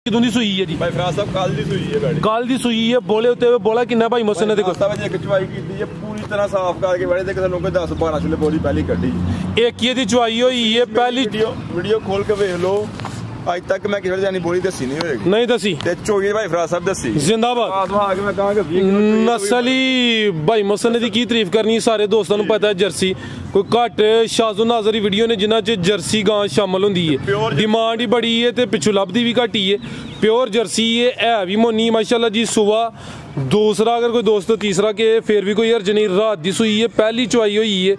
किदों दी सूई है जी भाई फराज साहब कल दी सूई है गाड़ी कल दी सूई है बोले उत्ते बोला किन्ना भाई मोहसिन ने देखो एक चवाई कीती है पूरी तरह साफ करके बड़े देख ਸਾਨੂੰ ਕੋਈ 10 12 किलो बोरी पहली ਕੱਢੀ एक ही दी चवाई होई है पहली वीडियो खोल के देख लो आज तक मैं किसी जानी बोली दसी नहीं होगी नहीं दसी ते चोगी भाई फराज साहब दसी जिंदाबाद आके मैं कहां कि नस्ली भाई मोहसिन दी की तारीफ करनी सारे दोस्तों ਨੂੰ पता है जर्सी कोई घट शाजो नाजरी वीडियो ने जिन्हां च जर्सी गां शामिल होंदी है डिमांड ही बड़ी है ते पिछू लभदी भी घट ही है प्योर जर्सी है भी मोनी माशाल्लाह जी सुबह दूसरा अगर कोई दोस्त तीसरा के फिर भी कोई हर्ज नहीं रात दी सूई है पहली चवाई हुई है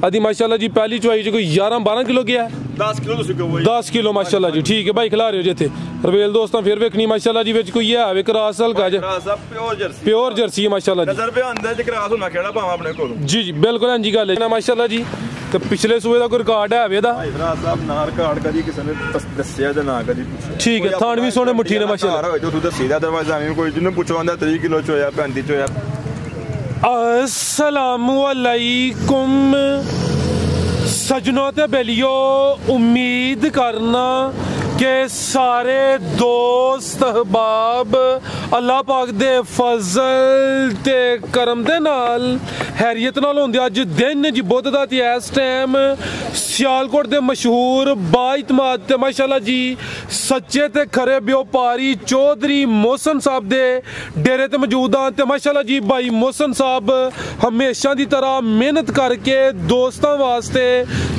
अदी माशाल्लाह जी पहली चवाई च कोई 11-12 किलो गया 10 किलो तो सिक्का 10 किलो माशाल्लाह जी ठीक है भाई खिला रहे हो जिथे रवेल दोस्तों फिर वेखनी माशाल्लाह जी विच कोई है वे क्रॉस हल्का जे प्योर जर्सी है माशाल्लाह जी नजर पे आंदा जे क्रॉस होना खेड़ा पावा अपने कोल जी जी बिल्कुल हां जी गल है माशाल्लाह जी ते पिछले सूबे दा कोई रिकॉर्ड है वे दा भाई फराज साहब ना रिकॉर्ड कदी किसी ने दस्सिया ते ना कदी ठीक है थान भी सोने मुट्ठी ने माशाल्लाह जो तू दस्सी दा दरवाजा नहीं कोई जिन्ने पूछो आंदा 3 किलो च होया 35 च होया अस्सलामु अलैकुम सजनों ते बेलियो उम्मीद करना के सारे दोस्त अहबाब अल्लाह पाक दे फजल ते करम दे नाल हैरियत नाल होंदे अज दिन जी बुध दा ते इस टाइम सियालकोट दे मशहूर बाइतमाद ते माशाल्लाह जी सच्चे ते खरे व्यापारी चौधरी मोहसिन साहब दे डेरे ते मौजूद हां ते माशाल्लाह जी भाई मोहसिन साहब हमेशा दी तरह मेहनत करके दोस्तां वास्ते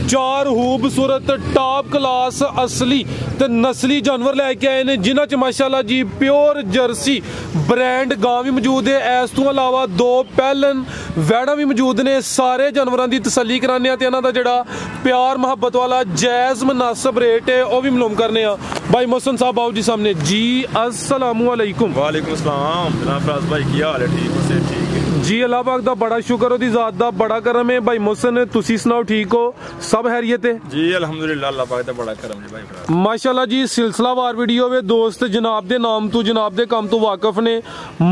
चार खूबसूरत टॉप क्लास असली ते नस्ली जानवर लैके आए ने जिन्हां च माशाल्लाह जी प्योर जर्सी ब्रांड गां भी मौजूद है इस तो अलावा 2 पैलन वैड़ा भी मौजूद ने सारे जानवरों की तसल्ली कराने ते इन्हां दा जिहड़ा प्यार मुहब्बत वाला जायज़ मुनासिब रेट है वह भी मालूम करने भाई मोहसिन साहब आओ जी सामने जी अस्सलामु अलैकुम वालेकुम अस्सलाम जनाब फराज भाई की हाल है ठीक हो से ठीक है जी अल्लाह पाक दा बड़ा शुक्र ओदी जात दा बड़ा करम है भाई मोहसिन तुसी सुनाओ ठीक हो सब हैरियत है जी अल्हम्दुलिल्लाह अल्लाह पाक दा बड़ा करम है भाई फराज माशाल्लाह जी सिलसिलावार वीडियो वे दोस्त जनाब दे नाम तो जनाब दे काम तो वाकिफ ने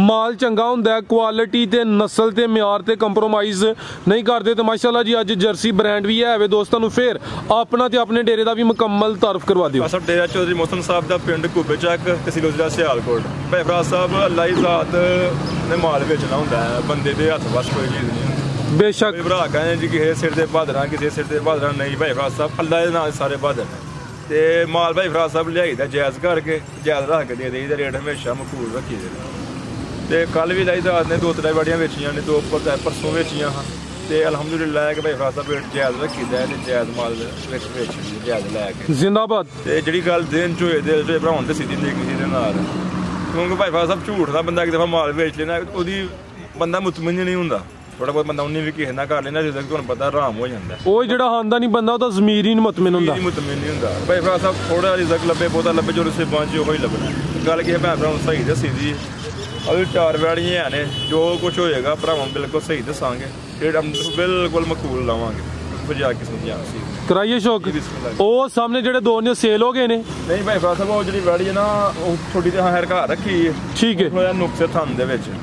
माल चंगा हुंदा है क्वालिटी ते नस्ल ते म्यार ते कंप्रोमाइज नहीं करते तो माशाल्लाह जी अज जर्सी ब्रांड भी है वे दोस्तों नु फिर अपना ते अपने डेरे दा भी मुकम्मल तारफ करवा दियो सब डेरा चौधरी मोहसिन साहब दा पिंड कुबे चक तहसील जिला सियालकोट भाई फराज साहब अल्लाह ही जात ने माल बेचना हुंदा है बंदे दे हत्थ वश कोई चीज नहीं बेशक भरा कहने जी किसी सिर दे बहादरा किसी सिर दे बहादरा नहीं भाई फराज साहब अल्लाह दे नाल सारे बहादर ते माल भाई फराज साहब लियाई दा जायज़ करके जायज़ रख के दे देई दा रेट हमेशा मकबूल रखी दे ते कल भी लाई रात ने 2-3 बाड़ियां बेचियां ने 2 परसों बेचियां हां ते अल्हम्दुलिल्लाह कि भाई फराज साहब रेट जायज़ रखी दा ते जायज़ माल बेच जायज़ लैके जिंदाबाद ते जेहड़ी गल दिन च होए दिल च भराउन ते सीधी नहीं किसी दे नाल क्योंकि भाई फराज साहब झूठ दा बंदा एक दफा माल बेच लेना ओदी बंदा मुतमईन नहीं हुंदा थोड़ा बहुत बंदा उन्नी भी किसी ना कर लेना जिस तक तुहानू पता आराम हो जांदा है ओह जेड़ा खांदा नहीं बंदा ओदा ज़मीर ही मुतमईन हुंदा मुतमईन नहीं हुंदा भाई फराज साहब थोड़ा रिज़क लब्बे बहुता लब्बे जो नसीबां च ओही लब्भना गल की भैन भरावां सही दसी दी अभी 4 वैड़ियां ने जो कुछ होएगा भरावां बिल्कुल सही दसांगे रेट बिल्कुल मकबूल लावांगे फिर जाके समझा कराइए शौक ओ सामने जेडे 2 ने सेल हो गए ने नहीं भाई फराज साहब वो जेडी वैड़ी है ना वो थोड़ी ते हर घर रखी है ठीक है थोड़ा नुक्से थन दे विच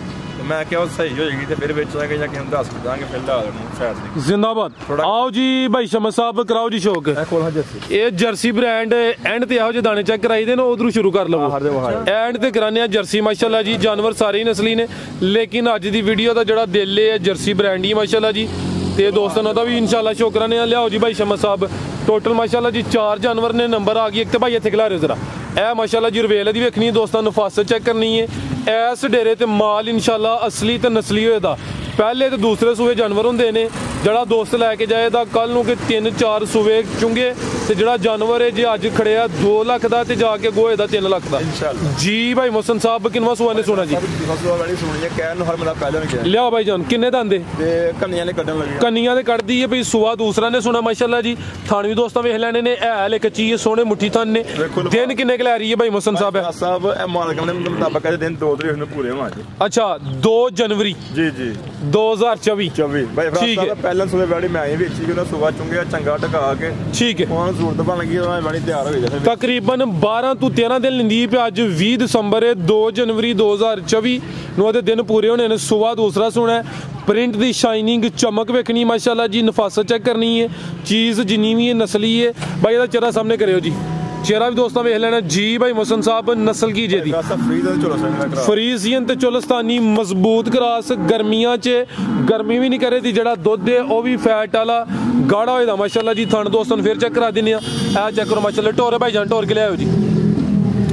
मैं क्या सही होएगी तो फिर बेचांगे जाके हम 10 देंगे फिर ला साइड जिंदाबाद आओ जी भाई शमस साहब कराओ जी शौक ये जर्सी ब्रांड एंड ते आओ जी दाने चेक कराई दे ना उधरों शुरू कर लवो एंड ते कराने जर्सी माशाल्लाह जी जानवर सारे ही नस्ली ने लेकिन अज दी वीडियो दा जेड़ा दिल है जर्सी ब्रांड ही माशाल्लाह जी ते दोस्तों दा भी इंशाल्लाह शौक कराने लियाओ जी भाई शमस साहब टोटल माशाल्लाह जी 4 जानवर ने नंबर आ गई एक ते भाई इत्थे खिला रहे जरा ए माशाल्लाह जी रवेल दी वेखनी दोस्तों नफासत चेक करनी है इस डेरे ते माल इंशाल्लाह असली ते नस्ली होए दा पहले तो दूसरे सूबे जानवर होंदे ने जड़ा दोस्त लैके जाए दा कल नूं के 3-4 सूबे चुंगे ते जड़ा जानवर है जे अज खड़े 2 लाख दा ते जाके गोए दा 3 लाख दा इंशाल्लाह जी भाई मोहसिन साहब किनवा सुआ ने सुना जी लियाओ भाई जान किन्ने दंदे ते कन्नियां ने कड्डन लगे कन्नियां दे कड्ड दी है भाई सुआ दूसरा ने सुना माशाल्लाह जी थान भी दोस्तां वेख लेने ने हैल एक चीज सोने मुट्ठी थन ने दिन किन्ने क लै रही है भाई मोहसिन साहब मालिक ने मुताबिक दिन 2 तारीख ਨੂੰ पूरे होना अच्छा 2 जनवरी जी जी 2024 भाई ठीक है पहले सुबह बड़ी मैं ही बेची कि सुबह चुंगे चंगा टका के ठीक है हुन सूरत बन गई बड़ी तैयार हो गई तकरीबन 12 ਤੋਂ 13 दिन लिंदी पे आज 20 दिसंबर है 2 जनवरी 2024 ਨੂੰ ਦੇ दिन पूरे होने ने सुबह दूसरा सुना है प्रिंट दी शाइनिंग चमक वेखनी माशाल्लाह जी नफासत चेक करनी है चीज जिन्नी भी है नस्ली है भाई ਇਹਦਾ चेहरा सामने करियो जी चेहरा भी दोस्तों वेख लेना जी भाई मोहसन साहब नस्ल की जे दी फ्रीजियन ते चोलस्तानी मजबूत क्रास गर्मियां च गर्मी भी नहीं करे दी जड़ा दुध है वो भी फैट वाला गाढ़ा होएदा माशाल्लाह जी थन दोस्तों फिर चेक करा दिन्ने आ चेक करो माशाल्लाह टोर भाई जान टोर के ले आओ जी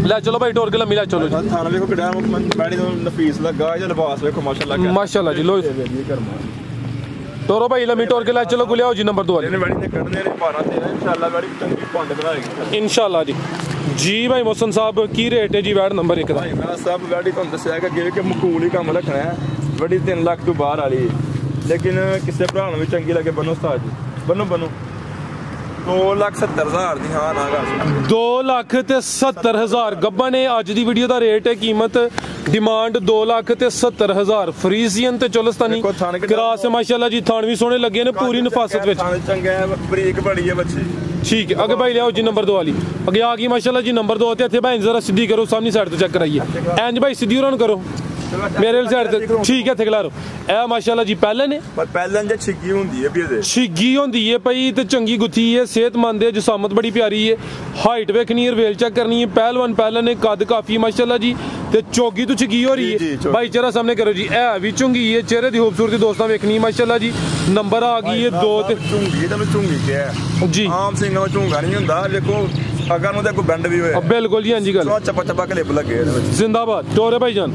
ले चलो भाई टोर के मिला चलो जी थाना देखो किड़ा बैडी दा नफीस लगा या लिबास देखो माशाल्लाह माशाल्लाह जी लो टोरो भाई लमी टोर के ले चलो गुलिया जी नंबर 2 वाली ने बैडी ने कटने रे 12 13 इंशाल्लाह बैडी चंगी पंड बनाएगी इंशाल्लाह जी जी भाई मोहसन साहब की रेट है जी वैड नंबर 1 दा भाई मेरा सब बैडी तो दसया कि मकूल ही काम रखना है बड़ी 3 लाख तो बाहर वाली लेकिन किसी भरा भी चंगी लगे बनो उस्ताद जी बनो 2,70,000 दी हां ना 2,70,000 गब्बा ने अज दी वीडियो दा रेट है कीमत डिमांड 2,70,000 फ्रीजियन ते चोलस्तानी क्रॉस है माशाल्लाह जी थान भी सोने लगे ने पूरी नफासत विच चंगा है बरीक बड़ी है बच्ची ठीक है आगे भाई ले आओ जी नंबर 2 वाली आगे आ गई माशाल्लाह जी नंबर 2 ते इथे भाई जरा सीधी करो सामने साइड तो चेक कराइए एंज भाई सीधी रन करो मेरे साइड ते ठीक है थे खिलारो ए माशाल्लाह जी पहलन है पर पहलन जे छिगी हुंदी है भी छिगी हुंदी है भाई ते चंगी गुथी है सेहतमंद है जिसामत बड़ी प्यारी है हाइट वेखनी है वेल चेक करनी है पहलवान पहलन है कद काफी माशाल्लाह जी ते चौगी तो छिगी हो रही है भाई चेहरा सामने करो जी ए भी चुंगी है चेहरे दी खूबसूरती दोस्तों वेखनी है माशाल्लाह जी नंबर आ गई है 2 ते चुंगी ते चुंगी क्या है जी आम सिंह में चुंगा नहीं हुंदा देखो अगर नु देखो बैंड भी होए बिल्कुल जी हां जी गल चपा क्लिप लगे जिंदाबाद टोरे भाई जान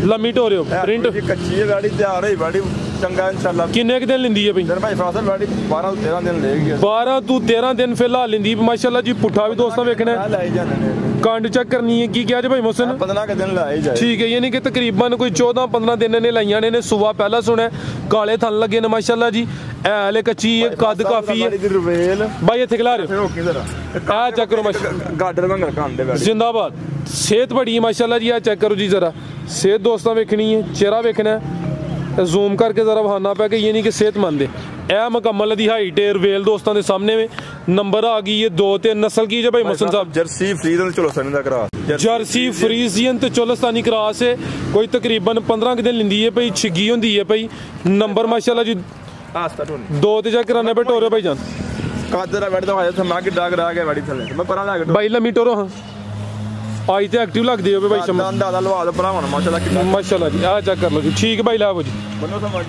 लम्मी टोरे प्रिंट कच्ची है गाड़ी तैयार है गाड़ी चंगा इंशाल्लाह किन्ने के दिन लिंदी है भाई भाई फासल गाड़ी 12 to 13 दिन लेगी 12 to 13 दिन फिलहाल लिंदी माशाल्लाह जी पुठा भी दोस्तों वेखना कांड चेक करनी है की क्या जी भाई मोहसन 15 के दिन लाई जाए ठीक है यानी कि तकरीबन कोई 14-15 दिन ने लाइयां ने सुबह पहला सुने काले थन लगे ने माशाल्लाह जी ऐले कच्ची है कद काफी है भाई इथे खिला रहे हो आ चेक करो माशाल्लाह गाडर मंगल कांडे बैठ जिंदाबाद सेहत बड़ी है माशाल्लाह जी आ चेक करो जी जरा सेहत दोस्तों वेखनी है चेहरा वेखना है जूम करके जरा बहाना पै के ये नहीं कि सेहतमंद है ए मुकम्मल दी हाइट है वेल दोस्तों के सामने में नंबर आ गई है 2 ते नस्ल की है भाई मोहसन साहब जर्सी फ्रीजियन चोलस्तानी दा क्रॉस जर्सी फ्रीजियन ते चोलस्तानी क्रॉस है कोई तकरीबन 15 दिन लिंदी है भाई छिगी हुंदी है भाई नंबर माशाल्लाह जी 2 ते चेक कराने पे टोरे भाई जान कादरा बैठ दो आया मैं कि डाग रहा गया बड़ी थले मैं परा ला के भाई लम्मी टोरो हां आई ते एक्टिव लगदी है भाई दादा लवा दो भरावन माशाल्लाह जी आ चेक कर लो जी ठीक भाई लाओ जी बनो समझ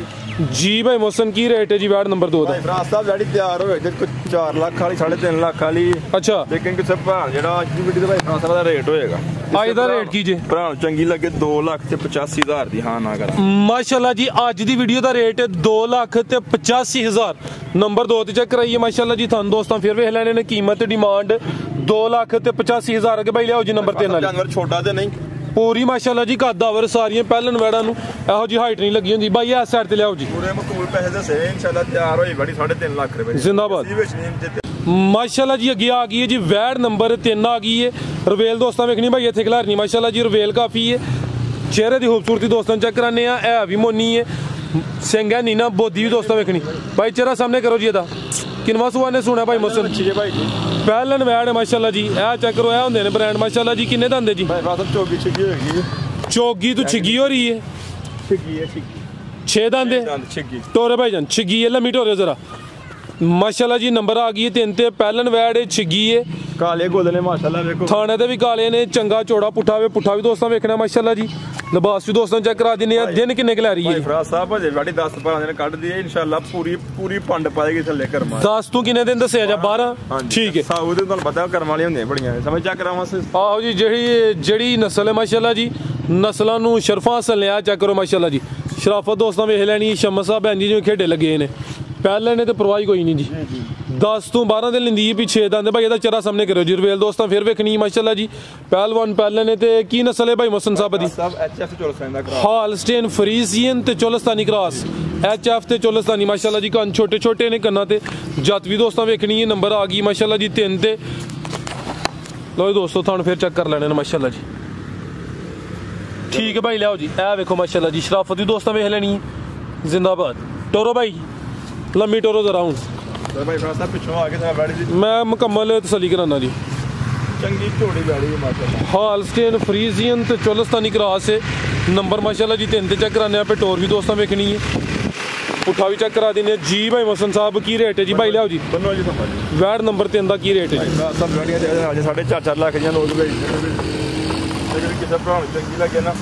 जी भाई मोहसन की रेट है जी वार्ड नंबर 2 दा फराज साहब गाड़ी तैयार होए जे 4 लाख वाली 3.5 लाख वाली अच्छा लेकिन किसे भाण जेड़ा आज दी वीडियो भाई फराज साहब दा रेट होएगा आज दा रेट कीजे भाण चंगी लगे 2,85,000 दी हां ना करा माशाल्लाह जी आज दी वीडियो दा रेट है 2,85,000 नंबर 2 ते चेक कराइए माशाल्लाह जी थान दोस्तों फिर वेख लेने ने कीमत डिमांड 2,85,000 के भाई लियाओ जी नंबर 3 वाली जानवर छोटा ते नहीं पूरी माशाल्लाह जी कदावर सारियां पहलन वैड़ा नु एहो जी हाइट नहीं लगी हुंदी भाई इस साइड ते लियाओ जी पूरे मकूल पैसे दसे इंशाल्लाह तैयार होई बड़ी 3.5 लाख रुपए जिंदाबाद माशाल्लाह जी अगे आ गई है जी वैड नंबर 3 आ गई है रवेल दोस्तों वेखनी भाई इथे खिलारनी माशाल्लाह जी रवेल काफी है चेहरे दी खूबसूरती दोस्तों चेक कराने आ भी मोनी है सिंह है नीना बोधी भी दोस्तों वेखनी भाई चेहरा सामने करो जी एदा किनवा सुआ ने सुना भाई मोहसन भाई जी पहलन वैड माशाल्लाह जी ए चेक करो ए होंदे ने ब्रांड माशाल्लाह जी किन्ने दंदे जी भाई फासल चौगी छिगी होगी चौगी तो छिगी हो रही है छिगी है छिगी 6 दंदे छिगी टोरे भाई जान छिगी है लम्मी टोरे जरा माशाल्लाह जी नंबर आ गई है 3 ते पहलन वैड छिगी है काले गोदले माशाल्लाह देखो थाने ते भी काले ने चंगा चौड़ा पुठा भी दोस्तों वेखना माशाल्लाह जी लिबास भी दोस्तों चेक करा दिने दिन किन्ने के ला रही है फराज साहब अजे वाडी 10-12 दिन कट दी है इंशाल्लाह पूरी पंड पाएगी थल्ले करमा 10 तू किन्ने दिन दसे जा 12 ठीक है साउद ਤੁਹਾਨੂੰ ਪਤਾ ਕਰਮ ਵਾਲੀ ਹੁੰਦੀਆਂ ਬੜੀਆਂ ਸਮਝ ਚੈੱਕ ਕਰਾਵਾਂ ਆਓ ਜੀ ਜਿਹੜੀ ਨਸਲ ਹੈ ਮਾਸ਼ਾਅੱਲਾ ਜੀ ਨਸਲਾਂ ਨੂੰ ਸ਼ਰਫਾਂ ਹਾਸਲ ਲਿਆ ਚੈੱਕ ਕਰੋ ਮਾਸ਼ਾਅੱਲਾ ਜੀ ਸ਼ਰਾਫਤ ਦੋਸਤਾਂ ਵੇਖ ਲੈਣੀ ਸ਼ਮਸ ਸਾਹਿਬ ਭੈਣ ਜੀ ਜਿਵੇਂ ਖੇਡੇ ਲੱਗੇ ਨੇ ਪਹਿਲੇ ਨੇ ਤੇ ਪਰਵਾਹ ਕੋਈ ਨਹੀਂ ਜੀ 10 ਤੋਂ 12 दिन लिंदी पीछे दंद भाई ਇਹਦਾ ਚਿਹਰਾ ਸਾਹਮਣੇ ਕਰੋ ਜੀ ਰਵੇਲ ਦੋਸਤਾਂ ਫਿਰ ਵੇਖਣੀ ਮਾਸ਼ਾਅੱਲਾ ਜੀ ਪਹਿਲਵਾਨ ਪਹਿਲੇ ਨੇ ਤੇ ਕੀ ਨਸਲ ਹੈ ਭਾਈ ਮੁਹਸਨ ਸਾਹਿਬ ਦੀ ਸਭ ਐਚਐਫ ਚੋਲਸਤਾਨੀ ਦਾ ਕਰਾਸ ਹਾਲਸਟੇਨ ਫਰੀਜ਼ੀਅਨ ਤੇ ਚੋਲਸਤਾਨੀ ਕਰਾਸ ਐਚਐਫ ਤੇ ਚੋਲਸਤਾਨੀ ਮਾਸ਼ਾਅੱਲਾ ਜੀ ਕੰਨ ਛੋਟੇ ਛੋਟੇ ਨੇ ਕੰਨਾਂ ਤੇ ਜੱਤ ਵੀ ਦੋਸਤਾਂ ਵੇਖਣੀ ਹੈ ਨੰਬਰ ਆ ਗਈ ਮਾਸ਼ਾਅੱਲਾ ਜੀ 3 ਤੇ ਲੋ ਦੋਸਤੋ ਤੁਹਾਨੂੰ ਫਿਰ ਚੈੱਕ ਕਰ ਲੈਣੇ ਨੇ ਮਾਸ਼ਾਅੱਲਾ ਜੀ ਠੀਕ ਹੈ ਭਾਈ ਲਿਆਓ ਜੀ ਇਹ ਵੇਖੋ ਮਾਸ਼ਾਅੱਲਾ ਜੀ ਸ਼ਰਾਫਤ ਵੀ ਦੋਸਤਾਂ ਵੇਖ ਲੈਣੀ ਹੈ जिंदाबाद टोरो भाई लम्मी टोरो जरा हूँ भाई पिछों आके बैठी जी मैं मुकम्मल तसली कराना जी चंगी झोड़ी बैठी है माशाल्लाह हालस्टेन फ्रीजियन ते चोलस्तानी क्रॉस है नंबर माशाल्लाह जी 3 ते चेक कराने पे टोर भी दोस्तों वेखनी है ਪੁੱਠਾ ਵੀ ਚੈੱਕ ਕਰਾ ਦਿੰਦੇ ਜੀ ਭਾਈ ਮੋਹਸਿਨ ਸਾਹਿਬ ਕੀ ਰੇਟ ਹੈ ਜੀ ਭਾਈ ਲਿਆਓ ਜੀ ਦੋਨੋਂ ਜੀ ਸਮਝ ਵੈੜ ਨੰਬਰ 3 ਦਾ ਕੀ ਰੇਟ ਹੈ ਜੀ ਸਭ ਗਾੜੀਆਂ ਦੇ ਅੱਜ 4.5 ਲੱਖ ਦੀਆਂ ਲੋਕ ਵੇਚਦੇ ਨੇ ਕਿਸੇ ਭਰਾ ਨੂੰ ਚੰਗੀ ਲੱਗੇ ਨਾ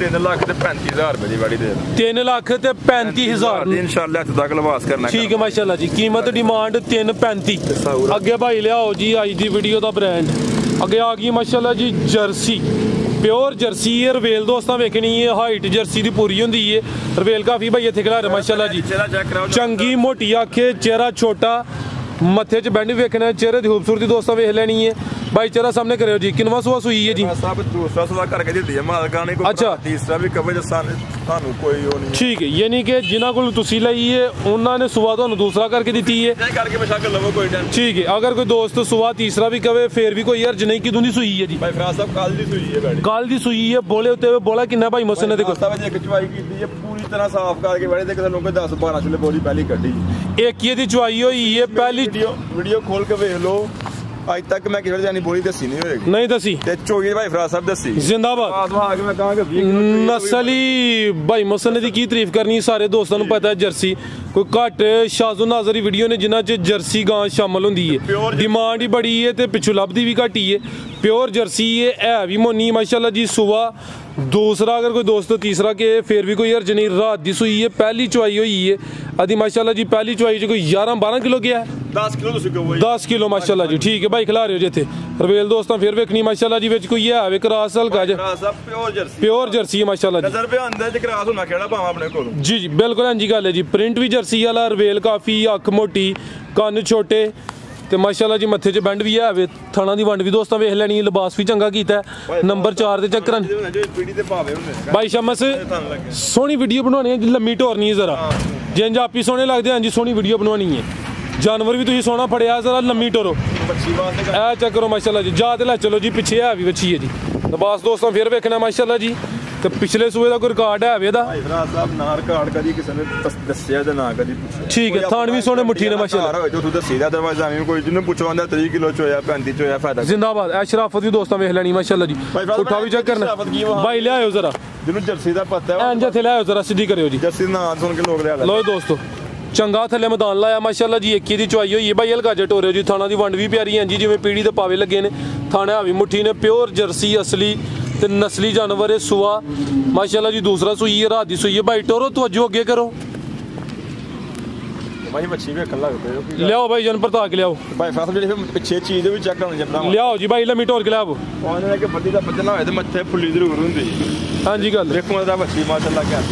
3 ਲੱਖ ਤੇ 35,000 ਰੁਪਏ ਦੀ ਵਾੜੀ ਦੇ 3 ਲੱਖ ਤੇ 35,000 ਇਨਸ਼ਾਅੱਲਾ ਹੱਥ ਤੱਕ ਲਵਾਸ ਕਰਨਾ ਠੀਕ ਹੈ ਮਾਸ਼ਾਅੱਲਾ ਜੀ ਕੀਮਤ ਡਿਮਾਂਡ 335 ਅੱਗੇ ਭਾਈ ਲਿਆਓ ਜੀ ਅੱਜ ਦੀ ਵੀਡੀਓ ਦਾ ਬ੍ਰਾਂਡ ਅੱਗੇ ਆ ਗਈ ਮਾਸ਼ਾਅੱਲਾ ਜੀ ਜਰਸੀ ਪਿਓਰ ਜਰਸੀ ਹੈ ਰਵੇਲ ਦੋਸਤਾਂ ਵੇਖਣੀ ਹੈ ਹਾਈਟ ਜਰਸੀ ਦੀ ਪੂਰੀ ਹੁੰਦੀ ਹੈ ਰਵੇਲ ਕਾਫੀ ਭਾਈ ਇੱਥੇ ਖਿਲਾ ਰਿਹਾ ਮਾਸ਼ਾਅੱਲਾ ਜੀ ਚੰਗੀ ਮੋਟੀ ਅੱਖੇ ਚਿਹਰਾ ਛੋਟਾ ਮੱਥੇ 'ਚ ਬੈਂਡ ਵੇਖਣਾ ਚਿਹਰੇ ਦੀ ਖੂਬਸੂਰਤੀ ਦੋਸਤਾਂ ਵੇਖ ਲੈਣੀ ਹੈ भाई चेहरा सामने करो जी किनवा सुबह सुई है जी सब दूसरा सुबह करके दी है मालका ने अच्छा तीसरा भी कवर सानू कोई वो नहीं ठीक है यानी कि जिन्हां कोल तुसी लई है उन्होंने सुबह ਤੁਹਾਨੂੰ दूसरा करके दी है नहीं करके बेशक लवो कोई टेंशन ठीक है अगर कोई दोस्त सुबह तीसरा भी कहे फिर भी कोई अर्ज नहीं किदों दी सुई है जी भाई फराज साहब कल दी सुई है गाड़ी कल दी सुई है बोले होते हुए बोला किन्ना भाई मोहसिन ने देखो साहब एक चुवाई की दी है पूरी तरह साफ करके बैठे देख लोग 10 12 चले बोली पहली कड्डी एक ये दी चुवाई हुई है पहली वीडियो खोल के देख लो आज तक मैं किसी जानी बोली दसी नहीं होगी नहीं दसी ते चोगी भाई फराज साहब दसी जिंदाबाद मैं कहांगा नस्ली भाई मोहसिन दी की तारीफ करनी सारे दोस्तों को पता है जर्सी कोई घट शाजो नाजरी वीडियो ने जिन्हां च जर्सी गां शामिल होंदी है डिमांड ही बड़ी है ते पिछू लभदी भी घट ही है प्योर जर्सी है भी मोनी माशाल्लाह जी सुबह दूसरा अगर कोई दोस्त तीसरा के फिर भी कोई अर्ज नहीं रात दी सुई है पहली चुवाई हुई है अदी माशाल्लाह जी पहली चुवाई च कोई 11-12 किलो गया है 10 किलो माशाल्लाह जी ठीक है भाई खिला रहे हो जिथे रवेल दोस्तों फिर वेखनी माशाल्लाह जी विच कोई है वे क्रॉस हल्का ज प्योर जर्सी है माशाल्लाह जी नजर पे आंदा है क्रॉस होना खेड़ा पावा अपने कोल जी जी बिल्कुल हां जी गल है जी प्रिंट भी जर्सी वाला रवेल काफी अख मोटी कान छोटे ਤੇ ਮਾਸ਼ਾਅੱਲਾ ਜੀ ਮੱਥੇ 'ਚ ਬੈਂਡ ਵੀ ਹੈ ਵੇ ਥਾਣਾ ਦੀ ਵੰਡ ਵੀ ਦੋਸਤਾਂ ਵੇਖ ਲੈਣੀ ਹੈ ਲਿਬਾਸ ਵੀ ਚੰਗਾ ਕੀਤਾ ਨੰਬਰ 4 ਦੇ ਚੱਕਰਾਂ ਬਾਈ ਸ਼ਮਸ ਸੋਹਣੀ ਵੀਡੀਓ ਬਣਾਉਣੀ ਹੈ ਲੰਮੀ ਢੋਰਨੀ ਹੈ ਜ਼ਰਾ ਜਿੰਜ ਆਪੀ ਸੋਹਣੇ ਲੱਗਦੇ ਹਾਂ ਜੀ ਸੋਹਣੀ ਵੀਡੀਓ ਬਣਾਉਣੀ ਹੈ जानवर भी तुम सोना फड़िया जरा लम्मी टोरो ए चेक करो माशाल्लाह जी जा ते लै चलो जी पिछे है भी बच्ची है जी लिबास दोस्तों फिर वेखना माशाल्लाह जी ते पिछले सूए का कोई रिकॉर्ड है वे दा ना रिकॉर्ड कदी किसी ने दस्सिया ते ना कदी ठीक है थान भी सोने मुट्ठी ने माशाल्लाह जो तू दस्सी दा दरवाजा में कोई जिन्ने पूछवांदा 3 किलो च होया 35 च होया फायदा जिंदाबाद ए शराफत भी दोस्तों वेख लेनी माशाल्लाह जी उठा भी चेक करना भाई ले आयो जरा जिन्नु जर्सी दा पता है एंज थे ले आयो जरा सीधी करियो जी जर्सी ना सुन के लोग ले आ लो दोस्तों चंगा थले मैदान लाया माशाल्लाह जी एक दी चुवाई हुई है भाई हल्का जट हो रहे जी थाना की वंड भी प्यारी है जी जिवें पीढ़ी के पावे लगे ने थाने हावी मुट्ठी ने प्योर जर्सी असली ते नस्ली जानवर है सुआ माशाल्लाह जी दूसरा सुई है रात दी सुई है भाई टोरो तवज्जो अगे करो भाई मच्छी भी अकल लगते हो लियाओ भाई जन प्रता के लियाओ भाई फसल जेडे पिछे चीज भी चेक करना जपना लियाओ जी भाई लम्मी टोर के लियाओ ओने के बड्डी दा बजना होए ते मत्थे फुल्ली जरूर हुंदी हां जी गल देखो दा मच्छी माशाल्लाह क्या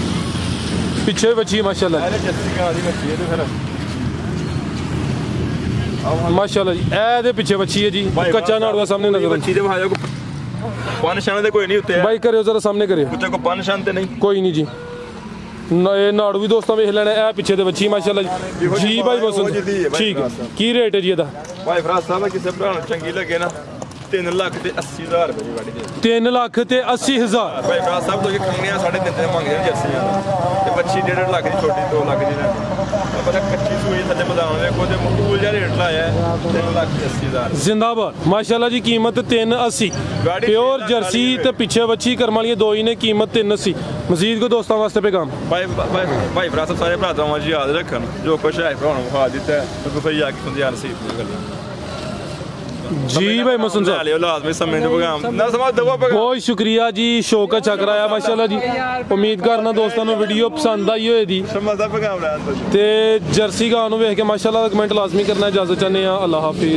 पीछे बच्ची माशाल्लाह अरे जर्सी का दी मच्छी है फिर माशाल्लाह जी ए दे पीछे बच्ची है जी कच्चा नाड़ुआ सामने नजर बच्ची दे भाई को पान निशान दे कोई नहीं होते भाई करियो जरा सामने करियो कुत्ते को पान निशान ते नहीं कोई नहीं जी ये नाड़ू भी दोस्तों वेख लेना है पीछे दे बच्ची माशाल्लाह जी भाई बस ठीक है की रेट है जी एदा भाई फराज साहब किसे भरा चंगी लगे ना 3 लाख ते 80,000 रुपए दी गाड़ी दे 3 लाख ते 80,000 भाई फराज साहब तो ये खंगनिया 3.5 मांग रहे जर्सी ते बच्ची 1.5 लाख दी छोटी 2 लाख दी ना पता कच्ची सुई सच्चे मैदान में को ते मकबूल जा रेट लाया है 3 लाख 80,000 जिंदाबाद माशाल्लाह जी कीमत 380 प्योर जर्सी ते पीछे बच्ची करम वाली दो ही ने कीमत 380 मजीद को दोस्तों वास्ते पैगाम भाई फराज साहब सारे भरावां जी याद रखन जो कुछ है भरावां विखा दिता है तो फिर आके सुन यार नसीब दी गल्लां जी भाई मोहसिन साहब लाजमी समय दे पैगाम ना समझ दवा पैगाम बहुत शुक्रिया जी शो का चक रहा माशाल्लाह जी उम्मीद करना दोस्तों को वीडियो पसंद आई होएगी समझदा पैगाम रहा ते जर्सी गां नु वेख के माशाल्लाह कमेंट लाजमी करना इजाजत चाहते हैं अल्लाह हाफिज।